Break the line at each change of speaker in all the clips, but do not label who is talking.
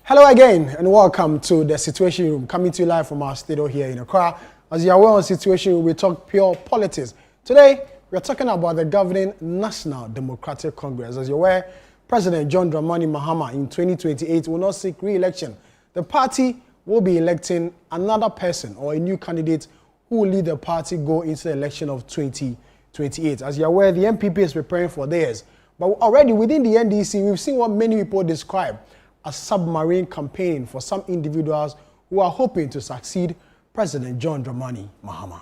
Hello again and welcome to the Situation Room, coming to you live from our studio here in Accra. As you are aware on Situation Room, we talk pure politics. Today, we are talking about the governing National Democratic Congress. As you're aware, President John Dramani Mahama in 2028 will not seek re-election. The party will be electing another person or a new candidate who will lead the party go into the election of 2028. As you're aware, the MPP is preparing for theirs. But already within the NDC, we've seen what many people describe as submarine campaigning for some individuals who are hoping to succeed President John Dramani Mahama.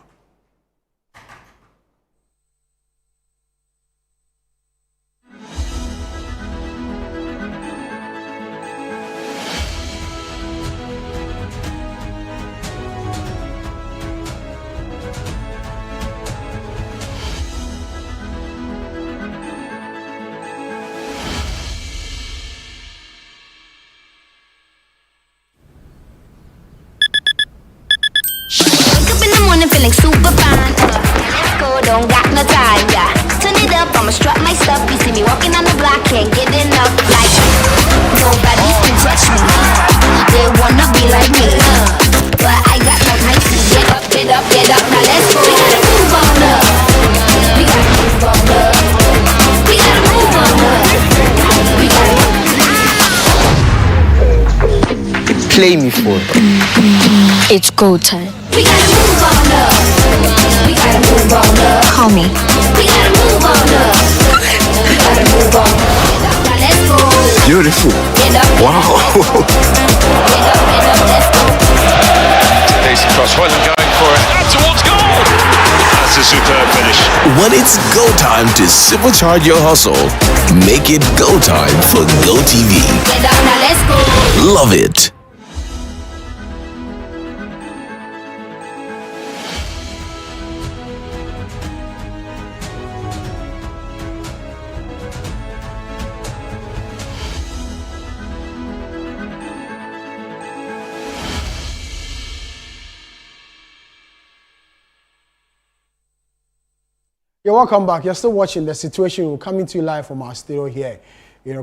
Feeling super fine, let's go, don't got no time, yeah. Turn it up, I'ma strut my stuff. You see me walking on the block, can't get enough. Like, nobody can touch me. They wanna be like me, but I got no time to get up, get up, get up. Now let's go. We gotta move on up. We gotta move on up. We gotta move on up. We gotta
play me for.
It's go time.
We gotta move on up. We gotta move on up.
Call me.
We gotta move on up. We gotta move on up. Now let's go.
Beautiful.
Get up.
Wow.
Get up, let's go.
Decent cross, wasn't going for it. And towards goal. That's a superb finish.
When it's go time to supercharge your hustle, make it go time for Go TV.
Get up, now let's go.
Love it.
You're welcome back. You're still watching The Situation. We're coming to you live from our studio here.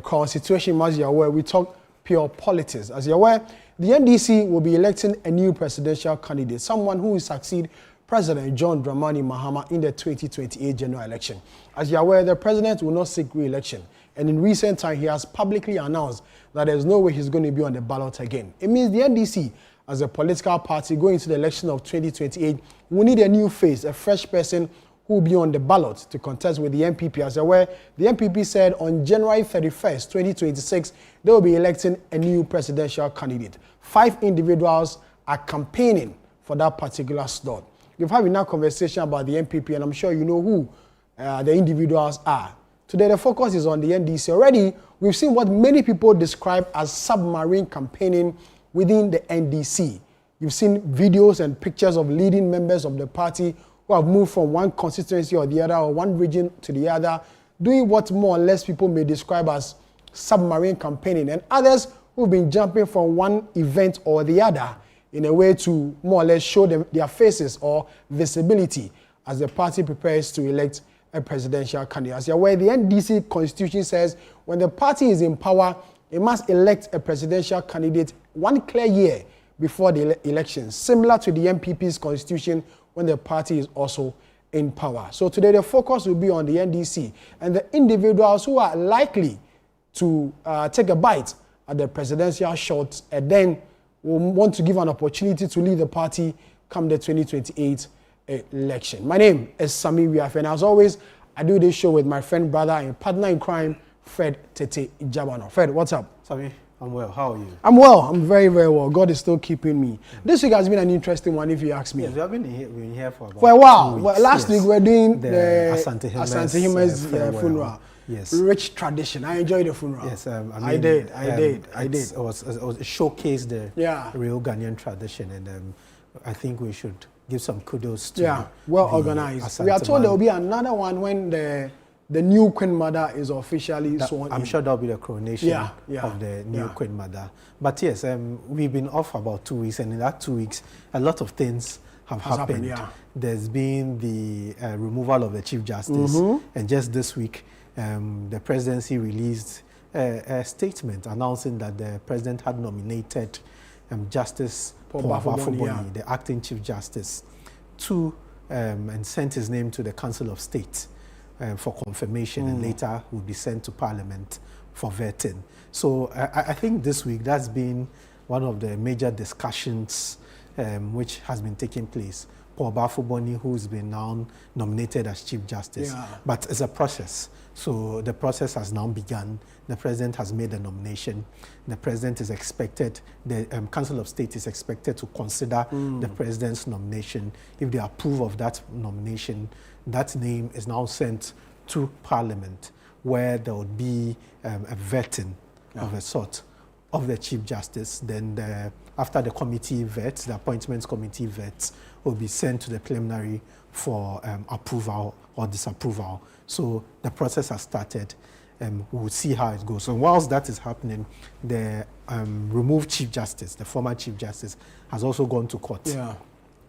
Called Situation, as you're aware, we talk pure politics. As you're aware, the NDC will be electing a new presidential candidate, someone who will succeed President John Dramani Mahama in the 2028 general election. As you're aware, the president will not seek re-election. And in recent time, he has publicly announced that there's no way he's going to be on the ballot again. It means the NDC, as a political party going into the election of 2028, will need a new face, a fresh person who will be on the ballot to contest with the MPP. As you're aware, the MPP said on January 31st, 2026, they will be electing a new presidential candidate. 5 individuals are campaigning for that particular slot. We've had enough conversation about the MPP, and I'm sure you know who the individuals are. Today, the focus is on the NDC. Already, we've seen what many people describe as submarine campaigning within the NDC. You've seen videos and pictures of leading members of the party who have moved from one constituency or the other, or one region to the other, doing what more or less people may describe as submarine campaigning, and others who've been jumping from one event or the other in a way to more or less show them their faces or visibility as the party prepares to elect a presidential candidate. As you're aware, the NDC constitution says when the party is in power, it must elect a presidential candidate 1 clear year before the election, similar to the MPP's constitution when the party is also in power. So today the focus will be on the NDC and the individuals who are likely to take a bite at the presidential shot and then will want to give an opportunity to lead the party come the 2028 election. My name is Sami Wiafe, and as always, I do this show with my friend, brother, and partner in crime, Fred Tete Jabano. Fred, what's up?
Sami, I'm well. How are you?
I'm well. I'm very, very well. God is still keeping me. This week has been an interesting one, if you ask me.
Yes, we have been here for
a while.
2 weeks.
Well, last week we were doing the
Asante
Hime's funeral.
Yes.
Rich tradition. I enjoyed the funeral.
Yes,
I did. It
showcased the real Ghanaian tradition, and I think we should give some kudos to
well organized.
Asante
We are told
man.
there will be another one when the new Queen Mother is officially sworn in.
I'm sure that'll be the coronation of the new Queen Mother. But yes, we've been off about 2 weeks, and in that 2 weeks, a lot of things have happened. There's been the removal of the Chief Justice, and just this week, the presidency released a statement announcing that the president had nominated Justice Paul Bafoboni, the acting Chief Justice, to and sent his name to the Council of State for confirmation, and later will be sent to Parliament for vetting. So I think this week that's been one of the major discussions which has been taking place. Paul Bafoboni, who's been now nominated as Chief Justice, but it's a process. So the process has now begun. The president has made a nomination. The president is expected, the Council of State is expected to consider the president's nomination. If they approve of that nomination, that name is now sent to Parliament, where there would be a vetting of a sort of the Chief Justice. Then after the committee vets, the appointments committee vets, will be sent to the preliminary for approval or disapproval. So the process has started. We'll see how it goes. So whilst that is happening, the removed Chief Justice, the former Chief Justice, has also gone to court.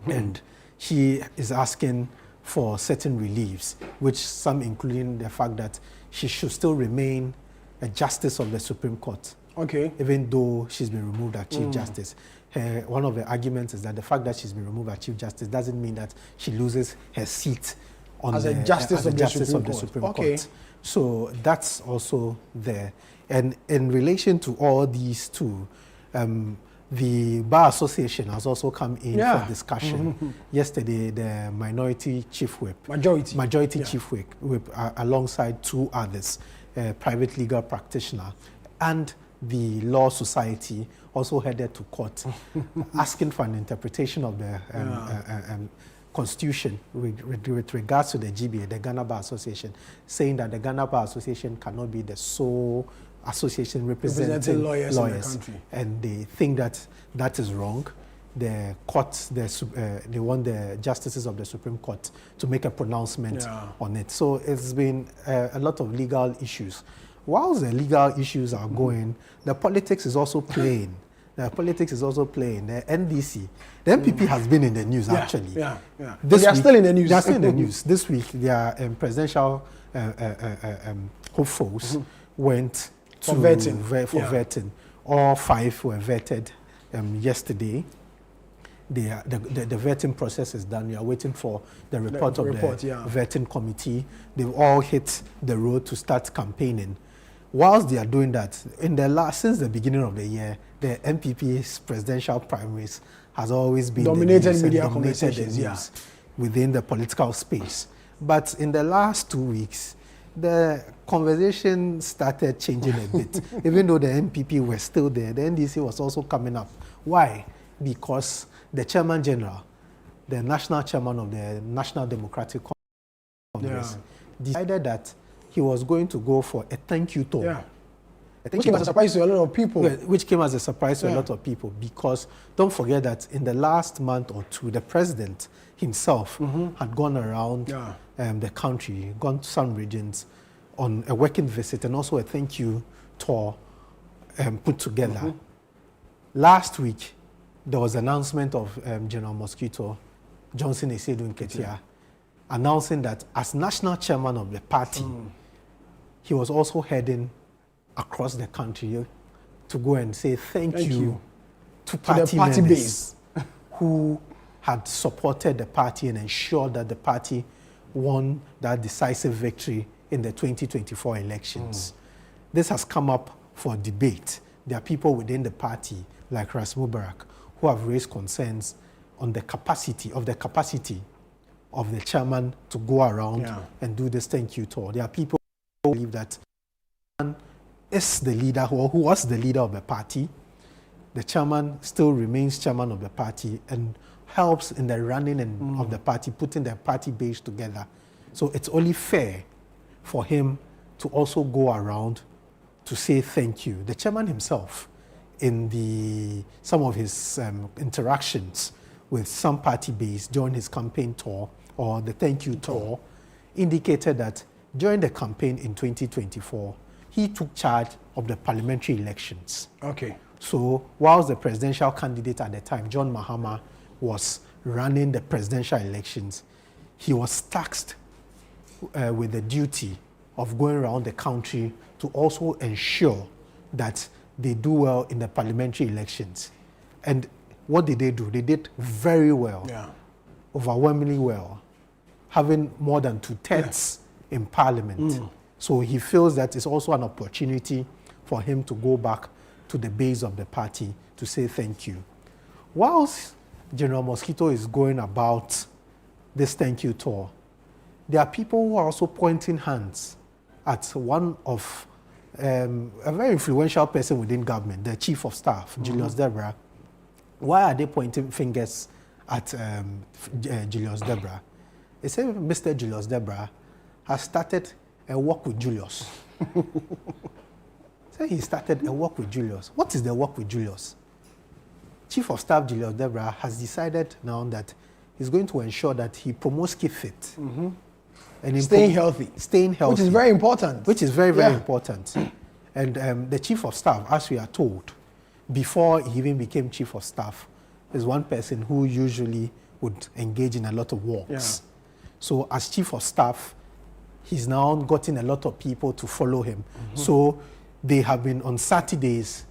And he is asking for certain reliefs, which some including the fact that she should still remain a Justice of the Supreme Court. Even though she's been removed as Chief Justice. One of the arguments is that the fact that she's been removed as Chief Justice doesn't mean that she loses her seat as a Justice of the Supreme Court. So that's also there. And in relation to all these two, the Bar Association has also come in for discussion. Yesterday, the Majority Chief Whip, alongside two others, a private legal practitioner, and the Law Society, also headed to court, asking for an interpretation of the Constitution with regards to the GBA, the Ghana Bar Association, saying that the Ghana Bar Association cannot be the sole association representing lawyers in the country. And they think that that is wrong. The court, they want the justices of the Supreme Court to make a pronouncement on it. So it's been a lot of legal issues. Whilst the legal issues are going, the politics is also playing. The NDC, the MPP has been in the news actually. They are still in the news. They are still in the news. This week, their presidential hopefuls went for vetting. All 5 were vetted the vetting process is done. We are waiting for the report of the vetting committee. They've all hit the road to start campaigning. Whilst they are doing that, since the beginning of the year, the MPP's presidential primaries has always been
dominated media conversations
within the political space. But in the last 2 weeks, the conversation started changing a bit. Even though the MPP were still there, the NDC was also coming up. Why? Because the Chairman General, the national chairman of the National Democratic Congress, decided that he was going to go for a thank you tour.
Which came as a surprise to a lot of people.
Which came as a surprise to a lot of people, because don't forget that in the last month or two, the president himself had gone around the country, gone to some regions on a working visit and also a thank you tour put together. Last week, there was an announcement of General Mosquito, Johnson Esedu Nketia, announcing that as national chairman of the party, he was also heading across the country to go and say thank you to party members who had supported the party and ensured that the party won that decisive victory in the 2024 elections. This has come up for debate. There are people within the party, like Ras Mubarak, who have raised concerns on the capacity of the chairman to go around and do this thank you tour. There are people who believe that is the leader who was the leader of the party. The chairman still remains chairman of the party and helps in the running of the party, putting the party base together. So it's only fair for him to also go around to say thank you. The chairman himself, in some of his interactions with some party base during his campaign tour or the thank you tour, indicated that during the campaign in 2024, he took charge of the parliamentary elections. So whilst the presidential candidate at the time, John Mahama, was running the presidential elections, he was tasked with the duty of going around the country to also ensure that they do well in the parliamentary elections. And what did they do? They did very well, overwhelmingly well, having more than 2/3 in parliament. So he feels that it's also an opportunity for him to go back to the base of the party to say thank you. Whilst General Mosquito is going about this thank you tour, there are people who are also pointing hands at one of a very influential person within government, the Chief of Staff, Julius Deborah. Why are they pointing fingers at Julius Deborah? They say Mr. Julius Deborah has started a work with Julius. So he started a work with Julius. What is the work with Julius? Chief of Staff Julius Deborah has decided now that he's going to ensure that he promotes keep fit. And
Staying healthy.
Staying healthy.
Which is very important.
Which is very, very important. And the Chief of Staff, as we are told, before he even became Chief of Staff, is one person who usually would engage in a lot of walks. So as Chief of Staff, he's now gotten a lot of people to follow him. So they have been on Saturdays,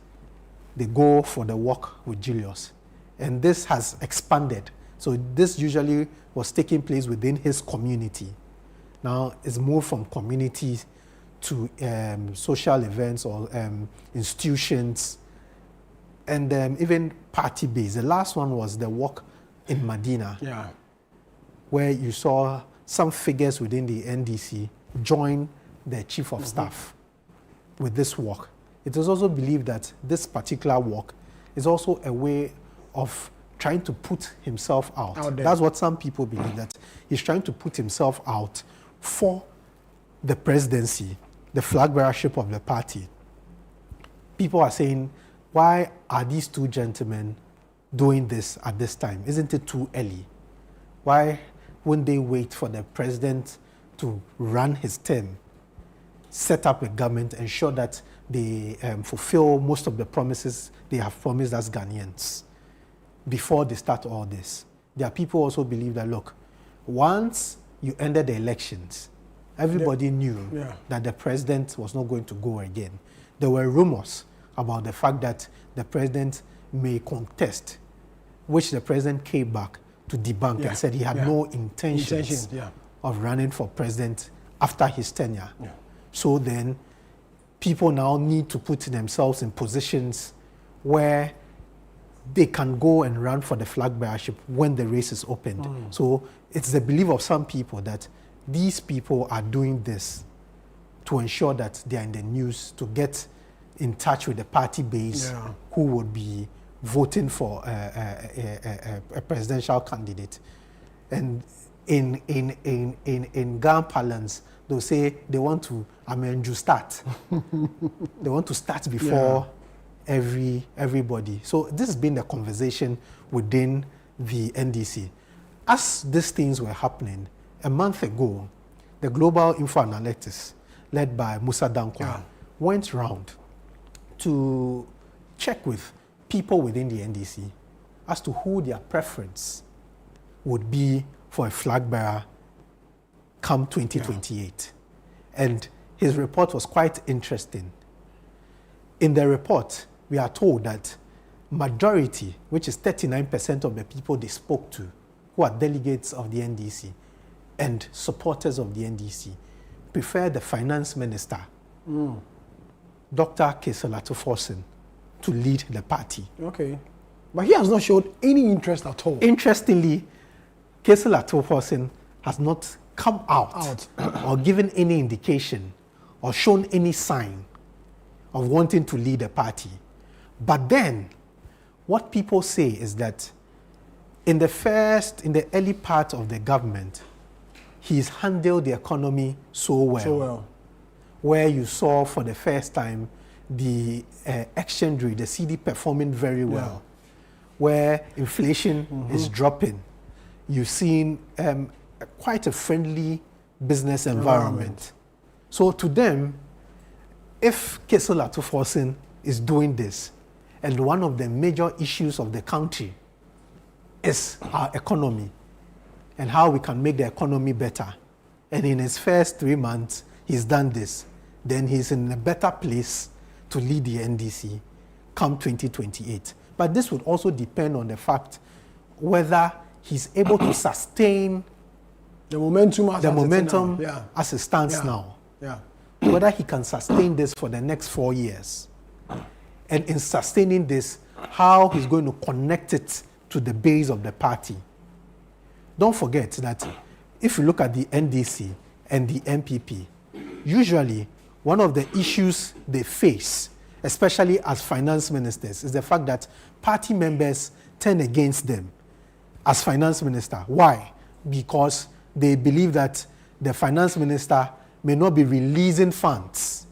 they go for the walk with Julius. And this has expanded. So this usually was taking place within his community. Now it's moved from communities to social events or institutions, and even party-based. The last one was the walk in Medina, where you saw some figures within the NDC join the Chief of Staff with this walk. It is also believed that this particular walk is also a way of trying to put himself out. That's what some people believe, that he's trying to put himself out for the presidency, the flag bearership of the party. People are saying, why are these two gentlemen doing this at this time? Isn't it too early? Why wouldn't they wait for the president to run his term, set up a government, ensure that they fulfill most of the promises they have promised as Ghanaians before they start all this? There are people also believe that, look, once you ended the elections, everybody knew that the president was not going to go again. There were rumors about the fact that the president may contest, which the president came back to debunk and said he had no intentions of running for president after his tenure. So then people now need to put themselves in positions where they can go and run for the flag bearership when the race is opened. So it's the belief of some people that these people are doing this to ensure that they are in the news, to get in touch with the party base who would be voting for a presidential candidate. And in Ghana parlance, they'll say they want to start. They want to start before everybody. So this has been the conversation within the NDC. As these things were happening, a month ago, the Global Info Analytics, led by Musa Dankwa, went round to check with people within the NDC as to who their preference would be for a flag bearer come 2028. And his report was quite interesting. In the report, we are told that majority, which is 39% of the people they spoke to, who are delegates of the NDC and supporters of the NDC, prefer the finance minister, Dr. Keselato Forsen, to lead the party.
Okay. But he has not showed any interest at all.
Interestingly, Keselato Forsen has not come out or given any indication or shown any sign of wanting to lead a party. But then, what people say is that in the early part of the government, he's handled the economy so well. Where you saw for the first time the exchange rate, the CD performing very well, where inflation is dropping. You've seen quite a friendly business environment. So to them, if Keselato Forsen is doing this, and one of the major issues of the country is our economy and how we can make the economy better, and in his first 3 months, he's done this, then he's in a better place to lead the NDC come 2028. But this would also depend on the fact whether he's able to sustain
the momentum
as it stands now.
Yeah.
Whether he can sustain this for the next 4 years. And in sustaining this, how he's going to connect it to the base of the party. Don't forget that if you look at the NDC and the MPP, usually one of the issues they face, especially as finance ministers, is the fact that party members turn against them as finance minister. Why? Because they believe that the finance minister may not be releasing funds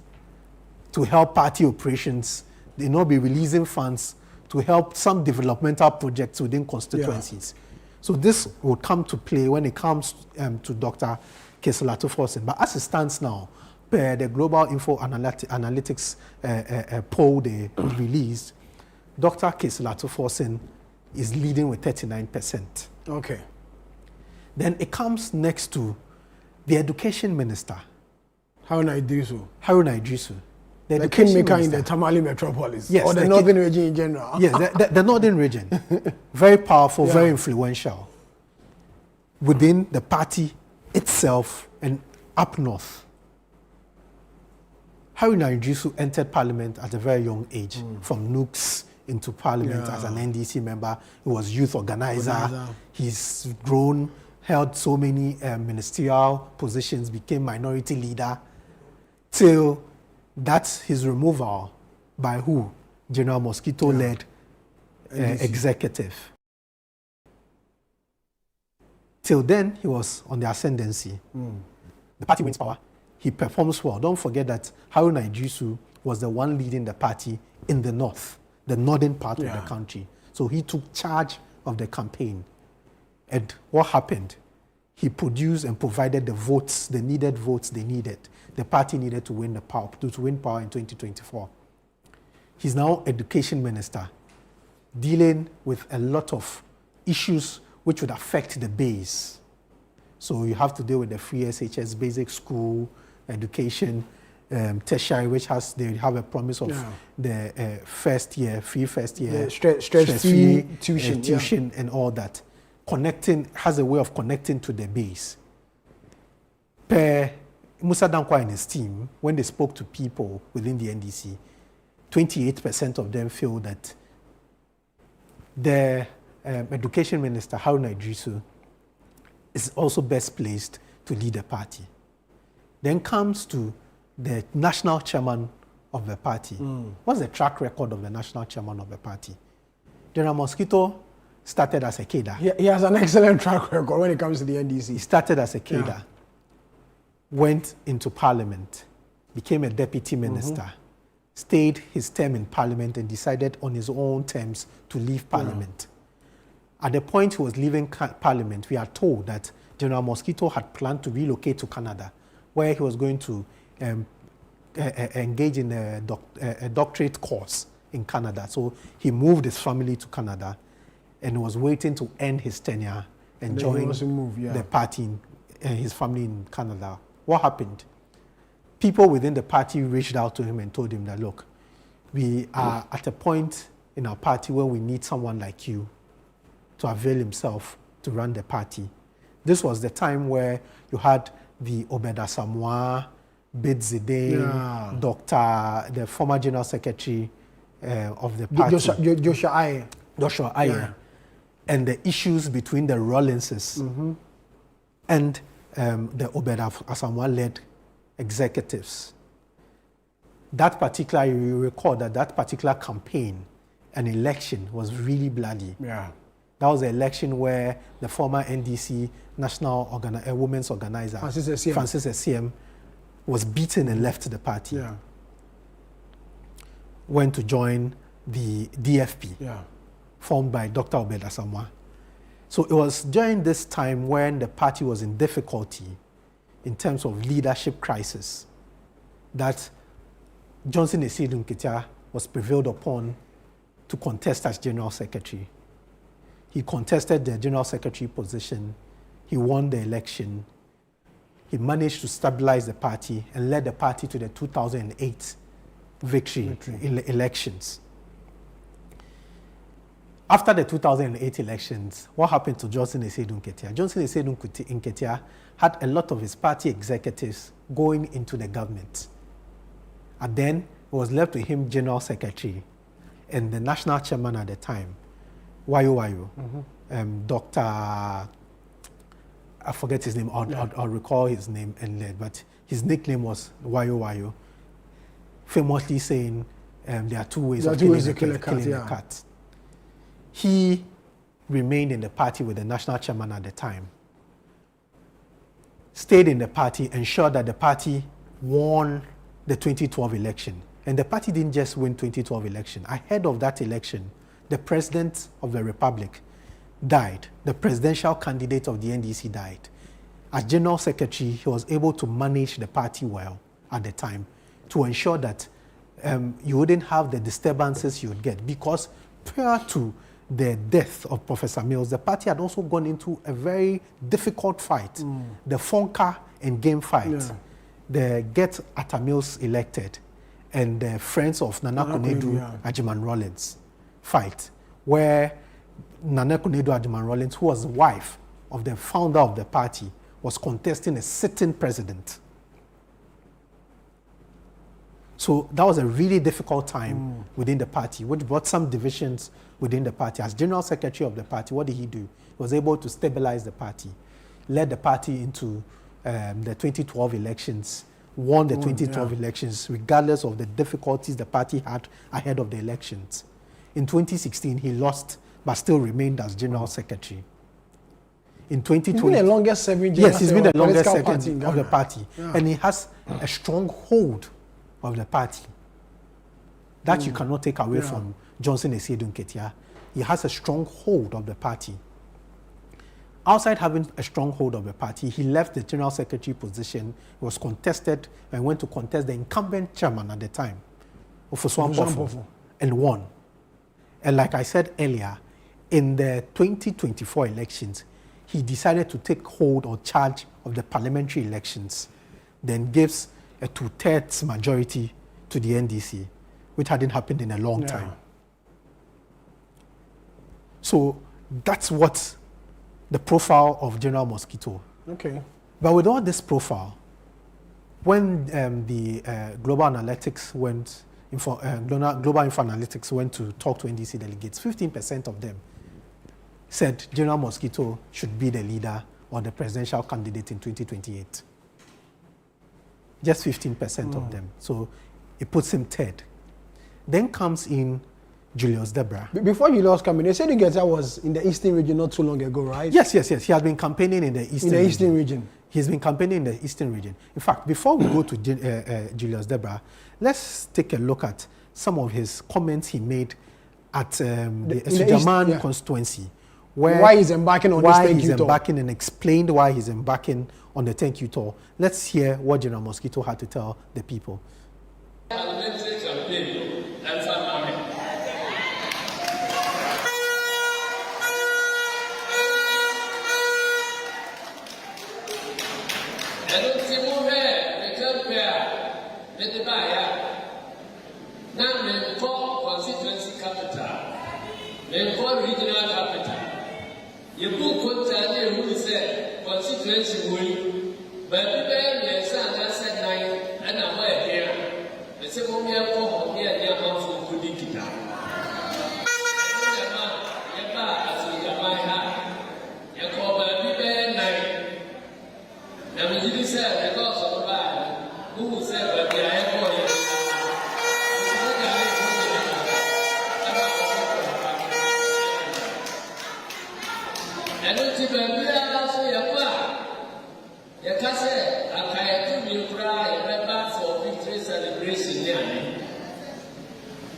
to help party operations. They may not be releasing funds to help some developmental projects within constituencies. Yeah. So this will come to play when it comes to Dr. Keselatu-Forson. But as it stands now, per the Global Info Analytics poll they released, Dr. Keselatu-Forson is leading with 39%.
Okay.
Then it comes next to the Education Minister.
Haruna Idrisu.
Haruna Idrisu.
The kingmaker in the Tamale Metropolis.
Yes,
or the Northern Region in general.
Yes, the Northern Region. Very powerful, very influential within the party itself and up north. Haruna Idrisu entered parliament at a very young age, from Nooks into parliament as an NDC member. He was youth organizer. He's grown, held so many ministerial positions, became minority leader, till that's his removal by who? General Mosquito-led executive. Till then, he was on the ascendancy. The party wins power. He performs well. Don't forget that Haruna Idrisu was the one leading the party in the north, the northern part of the country. So he took charge of the campaign. And what happened? He produced and provided the votes, the needed votes they needed. The party needed to win power in 2024. He's now education minister, dealing with a lot of issues which would affect the base. So you have to deal with the free SHS basic school education, tertiary, which they have a promise of the free first year,
stress-free tuition,
and all that. Has a way of connecting to the base. Per Musa Dankwa and his team, when they spoke to people within the NDC, 28% of them feel that the education minister, Haruna Idrisu, is also best placed to lead the party. Then comes to the national chairman of the party. What's the track record of the national chairman of the party? General Mosquito started as a cadre.
He has an excellent track record when it comes to the NDC.
He started as a cadre, went into parliament, became a deputy minister, stayed his term in parliament and decided on his own terms to leave parliament. At the point he was leaving parliament, we are told that General Mosquito had planned to relocate to Canada, where he was going to engage in a doctorate course in Canada. So he moved his family to Canada and was waiting to end his tenure and join the party, his family in Canada. What happened? People within the party reached out to him and told him that, look, we are at a point in our party where we need someone like you to avail himself to run the party. This was the time where you had the Obeda Samoa, Bid Zidane, the former general secretary of the party, Joshua Ayer, and the issues between the Rollinses and the Obeda Asamoah-led executives. That particular, you recall that particular campaign, an election, was really bloody. That was the election where the former NDC national women's organizer, Francis Essiem, was beaten and left the party. Went to join the DFP, formed by Dr. Obed Asamoah. So it was during this time when the party was in difficulty in terms of leadership crisis that Johnson Esidu Nketia was prevailed upon to contest as general secretary. He contested the general secretary position. He won the election. he managed to stabilize the party and led the party to the 2008 victory. In the elections. After the 2008 elections, what happened to Johnson Esedu Nketia? Johnson Esedu Nketia had a lot of his party executives going into the government. And then it was left to him General Secretary and the national chairman at the time, Wayo, Dr. I forget his name, I'll recall his name but his nickname was Wayo, famously saying there are two ways of killing a cat. He remained in the party with the national chairman at the time, stayed in the party, ensured that the party won the 2012 election. And the party didn't just win 2012 election. Ahead of that election, the president of the republic died. The presidential candidate of the NDC died. As general secretary, he was able to manage the party well at the time to ensure that you wouldn't have the disturbances you would get, because prior to the death of Professor Mills, the party had also gone into a very difficult fight, the Fonka and Game fight, the Get Atta Mills elected, and the Friends of Nana Konadu Ajiman Rollins fight, where Nana Konadu Ajiman Rollins, who was the wife of the founder of the party, was contesting a sitting president. So that was a really difficult time within the party, which brought some divisions within the party. As general secretary of the party, what did he do? He was able to stabilize the party, led the party into the 2012 elections, won the 2012 elections, regardless of the difficulties the party had ahead of the elections. In 2016, he lost, but still remained as general secretary. In 2020,
he's been the longest serving general
yes, he's been the longest secretary
of
the party, and he has a strong hold of the party that you cannot take away from Johnson Esedu Nketia. He has a strong hold of the party. Outside having a strong hold of the party, he left the general secretary position, was contested, and went to contest the incumbent chairman at the time, Ofosu Ampofo, and won. And like I said earlier, in the 2024 elections, he decided to take hold or charge of the parliamentary elections, then gives a 2/3 majority to the NDC, which hadn't happened in a long time. So that's what the profile of General Mosquito.
Okay.
But with all this profile, when the Global Analytics went, Global Info Analytics went to talk to NDC delegates, 15% of them said General Mosquito should be the leader or the presidential candidate in 2028. Just 15% of them. So it puts him third. Then comes in Julius Debra.
Before Julius came in, they said Nketia was in the Eastern region not too long ago, right?
Yes. He has been campaigning in the Eastern
region.
He's been campaigning in the Eastern region. In fact, before we go to Julius Debra, let's take a look at some of his comments he made at the Sujaman constituency.
Why he's embarking on this thank you tour.
Why he's embarking and explained why he's embarking on the thank you tour. Let's hear what General Mosquito had to tell the people.
Regional capital. You book contact who said constituency will, but people may say that night and I'm aware here. The second year come here, they are not for good guitar. Who said that they are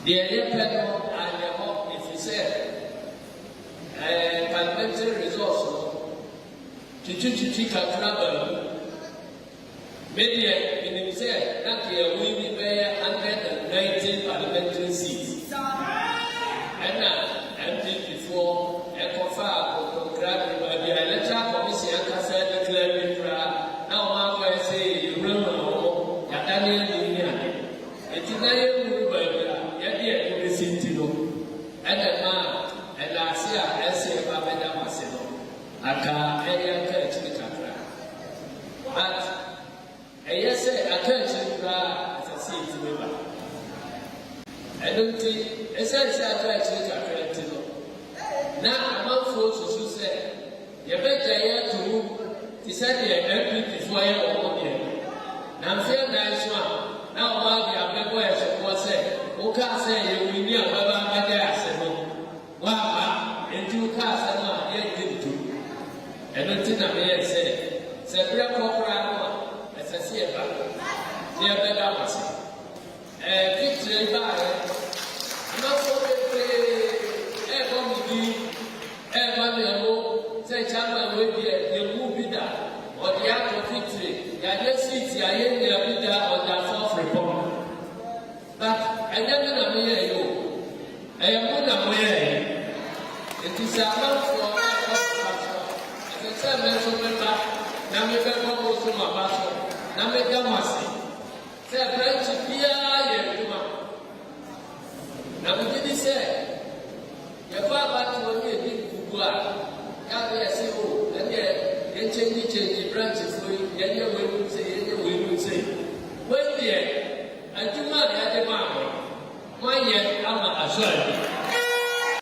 the panel and the mob, if you said, parliamentary resource, to trouble, maybe in himself, that year we will bear 119 parliamentary seats. And now, MP before, a confer, grab the electoral commission, and said, declared now, and I see a essay about Madame Marcelo. I can't any catch the country. But I say I catch it as I see it river. I don't think as I say I catch the country. Now, among folks who say, you better to decide the MP before you are here. Now, fair nice one. Now, while the other boys was say, who can't say you will be a Baba Madas, Wapa, and two cars and one, yet did too. And the thing I may say, Sabria Corporal, as I see about dear Bedamasi. A victory by not so say Chama will be a movie that or the act of victory. The city, I am the leader on the fourth republic. But I never know you. I am not aware. It is a lot for as I said, Mesomeba, Namika goes to my battle, Namika Masi. Say, French, here, now, we didn't say, your father told me a big Kukua. I say, oh, and then change the branches for you, then you will say, well, dear, and you might have the market. Why yet, I'm a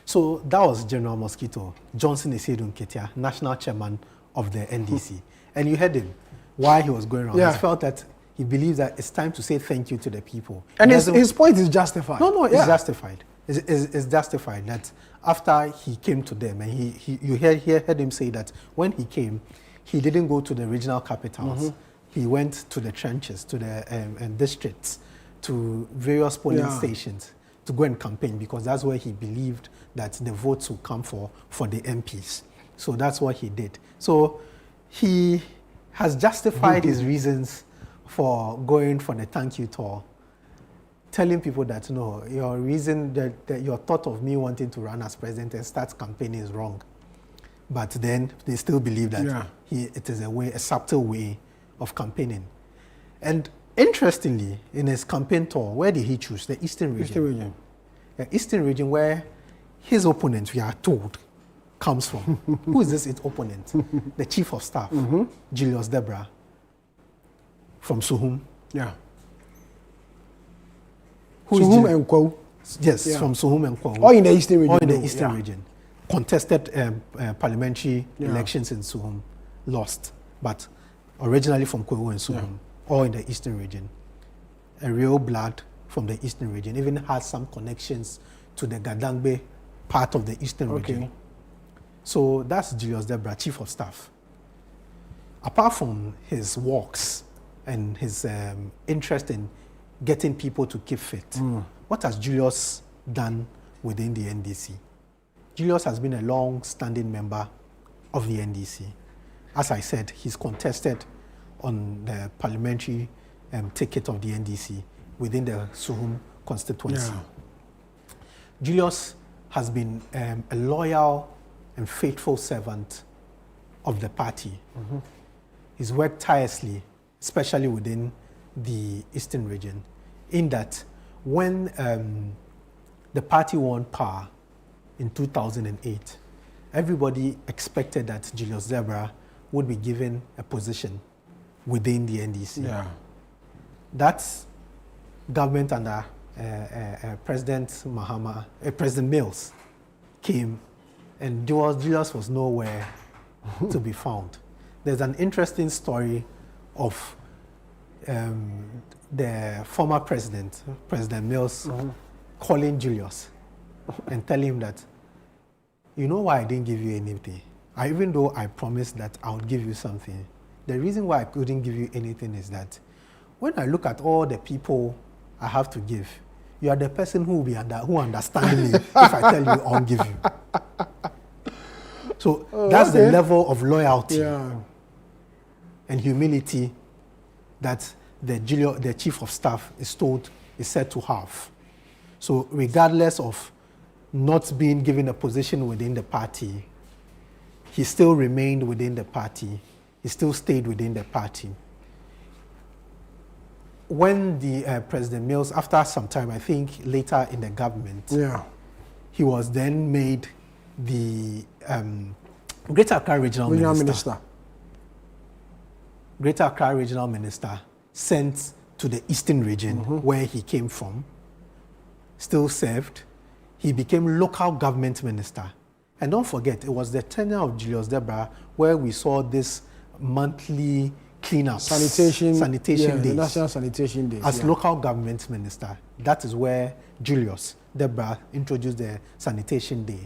So that was General Mosquito, Johnson Isidun Ketia, national chairman of the NDC. And you heard him why he was going around.
Yeah.
He felt that he believes that it's time to say thank you to the people.
And his point is justified.
No, it's justified. It's justified that after he came to them, and you heard him say that when he came, he didn't go to the regional capitals. He went to the trenches, to the districts, to various polling stations to go and campaign, because that's where he believed that the votes would come for the MPs. So that's what he did. So he has justified his reasons for going for the thank you tour, telling people that no, your reason that your thought of me wanting to run as president and start campaigning is wrong. But then they still believe that it is a subtle way of campaigning. And interestingly, in his campaign tour, where did he choose? The Eastern region. The Eastern region where his opponent, we are told, comes from. Who is this opponent? The Chief of Staff, Julius Debra, from Suhum.
Yeah.
Suhum
and Kwao.
Yes, from Suhum and Kwao.
Or in the Eastern region.
Or in the Eastern region. Contested parliamentary elections in Suhum, lost. But originally from Kwao and Suhum, or in the Eastern region. A real blood from the Eastern region. Even has some connections to the Gadangbe part of the Eastern region. So that's Julius Debra, Chief of Staff. Apart from his walks and his interest in getting people to keep fit, what has Julius done within the NDC? Julius has been a long-standing member of the NDC. As I said, he's contested on the parliamentary ticket of the NDC within the Suhum constituency. Julius has been a loyal and faithful servant of the party. He's worked tirelessly, especially within the Eastern region, in that when the party won power in 2008, everybody expected that Julius Debra would be given a position within the NDC. That's government under President Mahama, President Mills came, and Julius was nowhere to be found. There's an interesting story of the former president, President Mills, calling Julius and telling him that, you know why I didn't give you anything? Even though I promised that I would give you something, the reason why I couldn't give you anything is that when I look at all the people I have to give, you are the person who will be who understands me if I tell you I'll give you. So that's the level of loyalty and humility that the Chief of Staff is said to have. So regardless of not being given a position within the party, he still remained within the party. He still stayed within the party. when the President Mills, after some time, I think later in the government, he was then made the Greater Accra Regional Minister. Greater Accra Regional Minister, sent to the Eastern region where he came from, still served. He became local government minister. And don't forget, it was the tenure of Julius Debra where we saw this monthly cleanup, sanitation days,
the National Sanitation Days.
As local government minister, that is where Julius Debra introduced the sanitation day.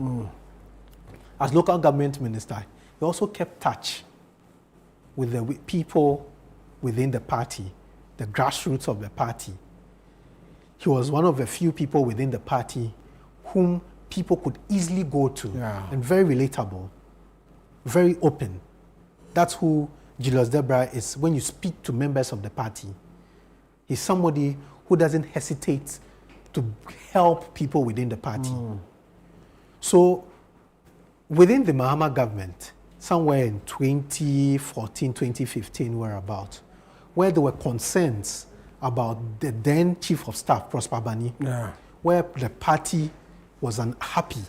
As local government minister, he also kept touch with the people within the party, the grassroots of the party. He was one of the few people within the party whom people could easily go to, and very relatable, very open. That's who Julius Debra is. When you speak to members of the party, he's somebody who doesn't hesitate to help people within the party. So within the Mahama government, somewhere in 2014, 2015, whereabout, where there were concerns about the then Chief of Staff, Prosper Bani, where the party was unhappy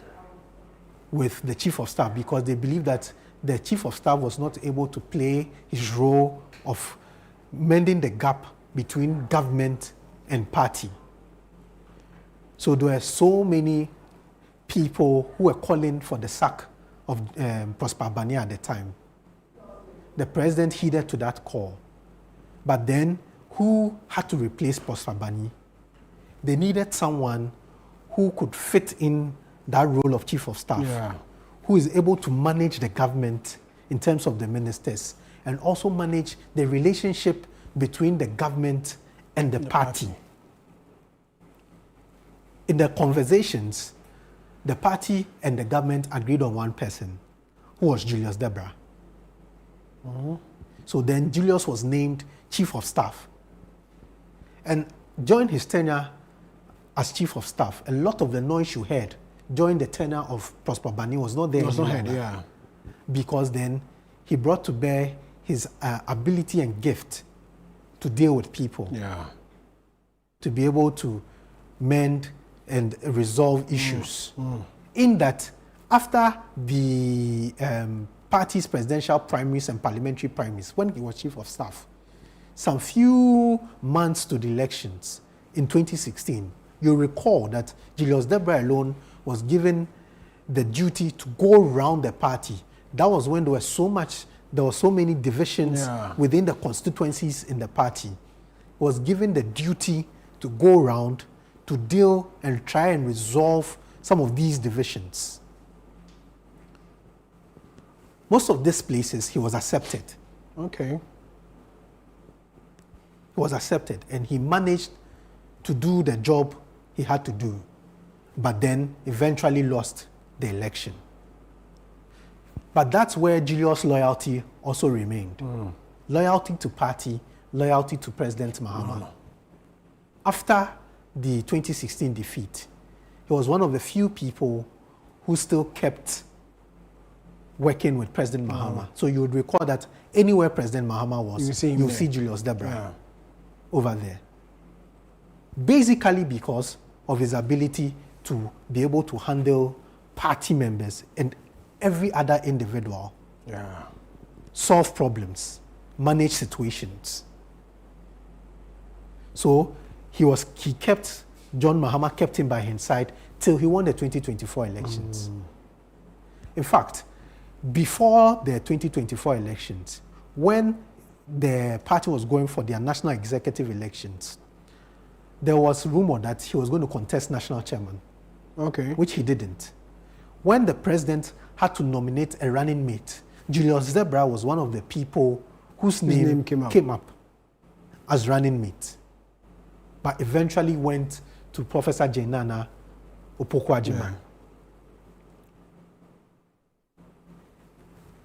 with the Chief of Staff because they believed that the Chief of Staff was not able to play his role of mending the gap between government and party. So there were so many people who were calling for the sack of Prosper Bani at the time. The president heeded to that call. But then, who had to replace Prosper Bani? They needed someone who could fit in that role of Chief of Staff, who is able to manage the government in terms of the ministers and also manage the relationship between the government and the party. In the conversations, the party and the government agreed on one person, who was Julius Debra. So then Julius was named Chief of Staff. And during his tenure as Chief of Staff, a lot of the noise you heard during the tenure of Prosper Bani was not there. Because then he brought to bear his ability and gift to deal with people. To be able to mend and resolve issues. In that, after the party's presidential primaries and parliamentary primaries, when he was Chief of Staff, some few months to the elections in 2016, you'll recall that Julius Debra alone was given the duty to go around the party. That was when there were so many divisions within the constituencies in the party. He was given the duty to go around to deal and try and resolve some of these divisions. Most of these places, he was accepted. He was accepted, and he managed to do the job he had to do, but then eventually lost the election. But that's where Julius' loyalty also remained. Loyalty to party, loyalty to President Mahama. After the 2016 defeat, he was one of the few people who still kept working with President Mahama. So you would recall that anywhere President Mahama was, you'll see Julius Debra over there. Basically because of his ability to be able to handle party members and every other individual, solve problems, manage situations. So John Mahama kept him by his side till he won the 2024 elections. In fact, before the 2024 elections, when the party was going for their national executive elections, there was rumor that he was going to contest national chairman, which he didn't. When the president had to nominate a running mate, Julius Debra was one of the people whose name came up as running mate, but eventually went to Professor Jainana Opoku-Agyeman.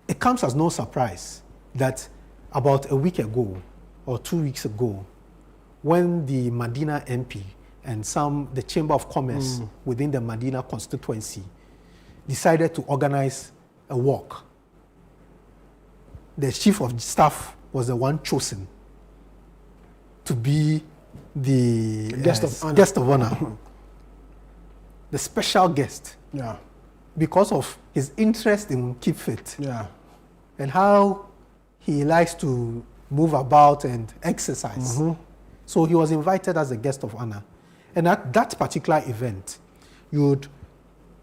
It comes as no surprise that about a week ago or 2 weeks ago, when the Medina MP and the Chamber of Commerce within the Medina constituency decided to organize a walk, the Chief of Staff was the one chosen to be the
guest of honor.
The special guest.
Yeah.
Because of his interest in keep fit.
Yeah.
And how he likes to move about and exercise. So he was invited as a guest of honor. And at that particular event, you would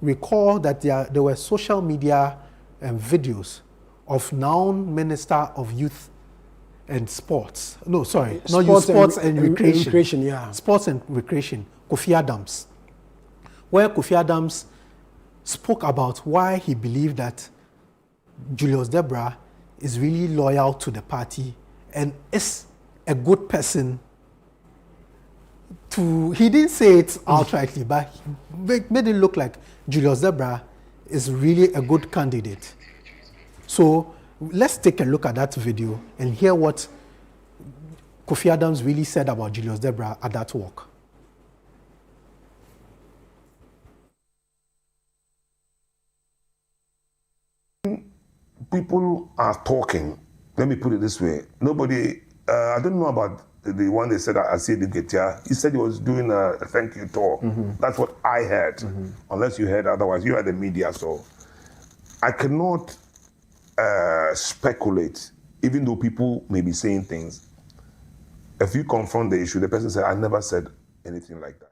recall that there were social media videos of now Minister of Youth and Sports. No, sorry, not youth, sports and recreation.
Yeah.
Sports and recreation, Kofi Adams. Where Kofi Adams spoke about why he believed that Julius Debra is really loyal to the party and is a good person to, he didn't say it outrightly, but he made it look like Julius Debra is really a good candidate. So let's take a look at that video and hear what Kofi Adams really said about Julius Debra at that walk.
People are talking. Let me put it this way. Nobody, I don't know about the one they said, I see the guitar. He said he was doing a thank you tour. That's what I heard. Unless you heard otherwise. You are the media, so I cannot speculate, even though people may be saying things. If you confront the issue, the person said, I never said anything like that.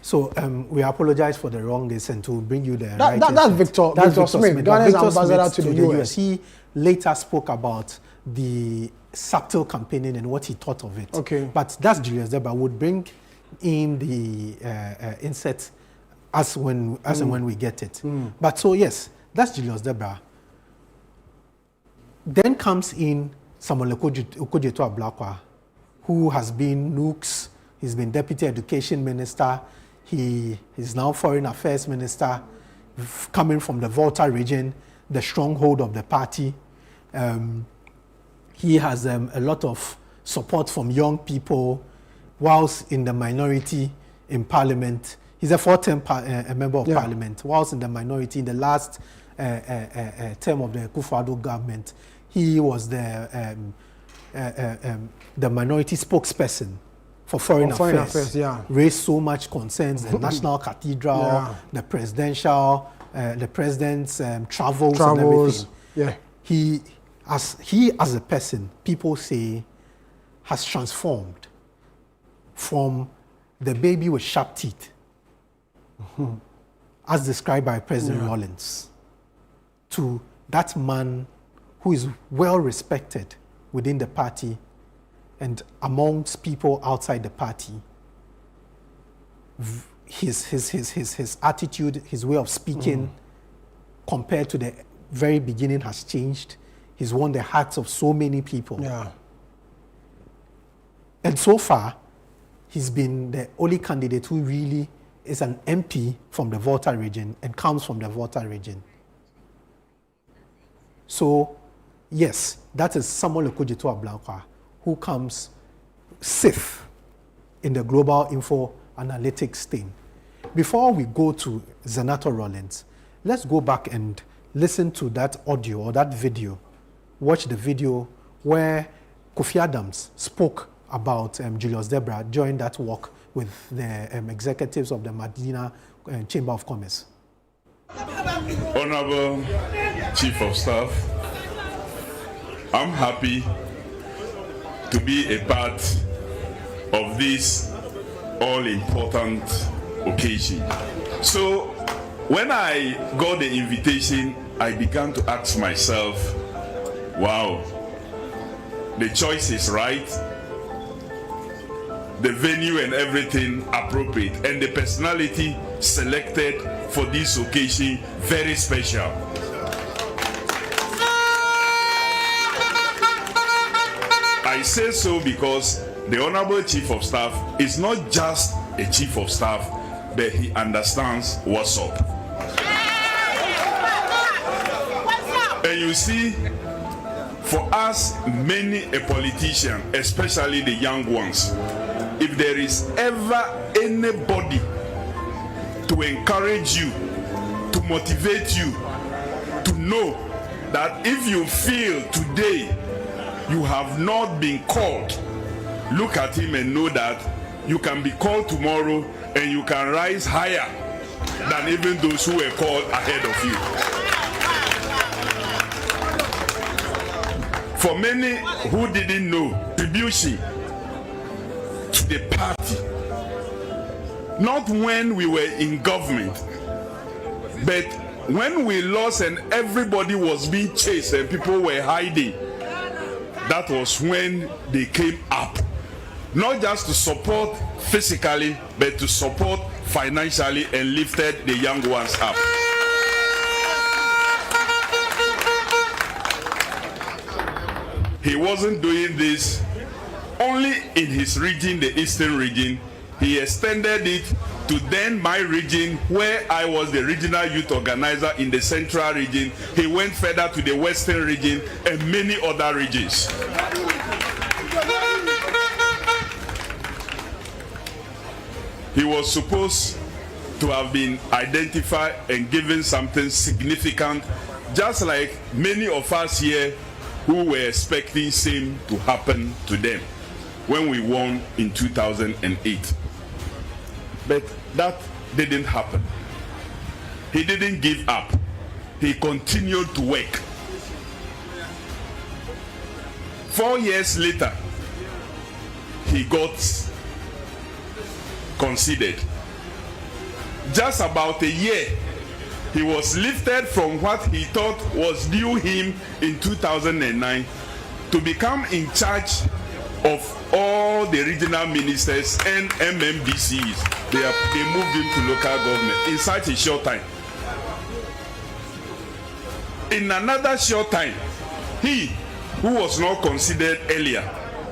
So we apologize for the wrongness and to bring you the
that's Victor Smith, Ghana's ambassador to the US.
He later spoke about the subtle campaigning and what he thought of it.
Okay.
But that's Julius Debra. Would bring in the insert as and when we get it. But so yes, that's Julius Debra. Then comes in Samuel Okudzeto Ablakwa, who has been Nooks. He's been Deputy Education Minister. He is now Foreign Affairs Minister, coming from the Volta region, the stronghold of the party. He has a lot of support from young people, whilst in the minority in Parliament. He's a four-term member of Parliament, whilst in the minority in the last term of the Akufo-Addo government. He was the minority spokesperson for foreign affairs, raised so much concerns, the National Cathedral, the presidential, the president's travels and everything.
Yeah.
He as a person, people say, has transformed from the baby with sharp teeth, as described by President Rawlings, to that man who is well respected within the party and amongst people outside the party. His attitude, his way of speaking, compared to the very beginning, has changed. He's won the hearts of so many people.
Yeah.
And so far, he's been the only candidate who really is an MP from the Volta region and comes from the Volta region. So, yes, that is Samuel Okudzeto Ablakwa, who comes safe in the global info analytics thing. Before we go to Senator Rawlings, let's go back and listen to that audio or that video. Watch the video where Kofi Adams spoke about Julius Debra during that walk with the executives of the Medina Chamber of Commerce.
Honorable Chief of Staff, I'm happy to be a part of this all-important occasion. So when I got the invitation, I began to ask myself, wow, the choice is right, the venue and everything appropriate, and the personality selected for this occasion very special. I say so because the Honorable Chief of Staff is not just a Chief of Staff, but he understands what's up. And you see, for us, many a politician, especially the young ones, if there is ever anybody to encourage you, to motivate you, to know that if you feel today you have not been called, look at him and know that you can be called tomorrow and you can rise higher than even those who were called ahead of you. For many who didn't know, contribution to the party, not when we were in government, but when we lost and everybody was being chased and people were hiding, that was when they came up. Not just to support physically, but to support financially and lifted the young ones up. He wasn't doing this only in his region, the eastern region. He extended it to then my region, where I was the regional youth organizer in the central region. He went further to the western region and many other regions. He was supposed to have been identified and given something significant, just like many of us here who were expecting same to happen to them when we won in 2008. But that didn't happen. He didn't give up. He continued to work. 4 years later, he got considered. Just about a year, he was lifted from what he thought was due him in 2009 to become in charge of all the regional ministers and MMDCs. They moved him to local government in such a short time. In another short time, he, who was not considered earlier,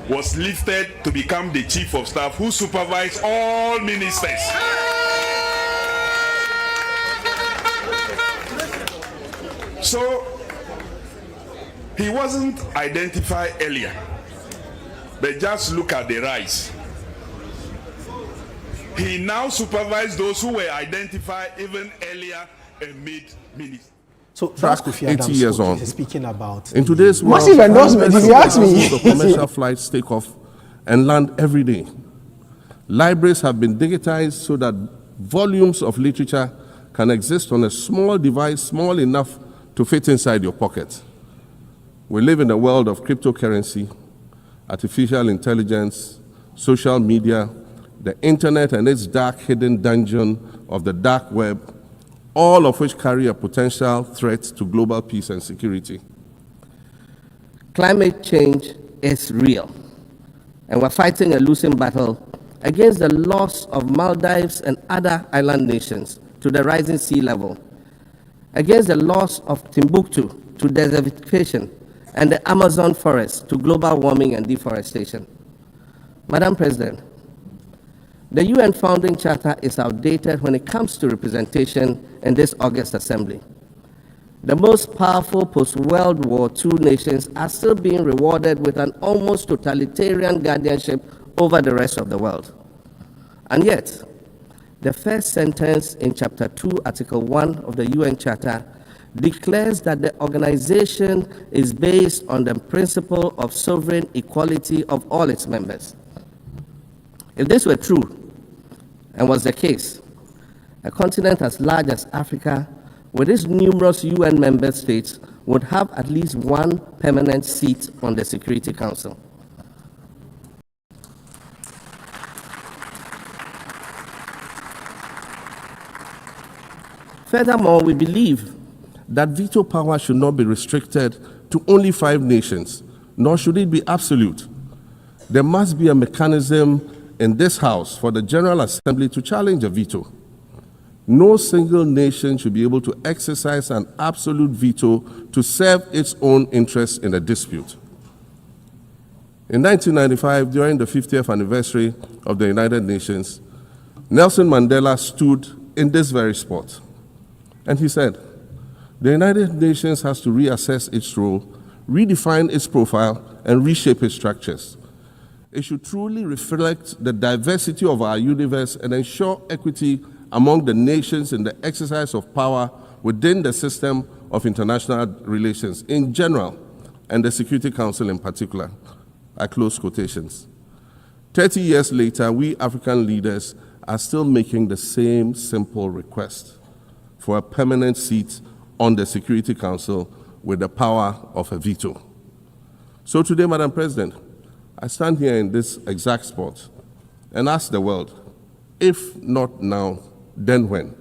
was lifted to become the chief of staff who supervised all ministers. So he wasn't identified earlier, but just look at the rise. He now supervised those who were identified even earlier and made ministers.
So that's
80 years on.
Speaking about
in today's world,
massive endorsement, if you ask me.
The commercial flights take off and land every day. Libraries have been digitized so that volumes of literature can exist on a small device, small enough to fit inside your pocket. We live in a world of cryptocurrency, artificial intelligence, social media, the internet and its dark hidden dungeon of the dark web, all of which carry a potential threat to global peace and security.
Climate change is real, and we're fighting a losing battle against the loss of Maldives and other island nations to the rising sea level, against the loss of Timbuktu to desertification and the Amazon forest to global warming and deforestation. Madam President, the UN Founding Charter is outdated when it comes to representation in this August Assembly. The most powerful post-World War II nations are still being rewarded with an almost totalitarian guardianship over the rest of the world. And yet, the first sentence in Chapter 2, Article 1 of the UN Charter declares that the organization is based on the principle of sovereign equality of all its members. If this were true, and was the case, a continent as large as Africa, with its numerous UN member states, would have at least one permanent seat on the Security Council. Furthermore, we believe
that veto power should not be restricted to only 5 nations, nor should it be absolute. There must be a mechanism in this House for the General Assembly to challenge a veto. No single nation should be able to exercise an absolute veto to serve its own interests in a dispute. In 1995, during the 50th anniversary of the United Nations, Nelson Mandela stood in this very spot, and he said, the United Nations has to reassess its role, redefine its profile, and reshape its structures. It should truly reflect the diversity of our universe and ensure equity among the nations in the exercise of power within the system of international relations in general and the Security Council in particular. I close quotations. 30 years later, we African leaders are still making the same simple request for a permanent seat on the Security Council with the power of a veto. So today, Madam President, I stand here in this exact spot and ask the world, if not now, then when?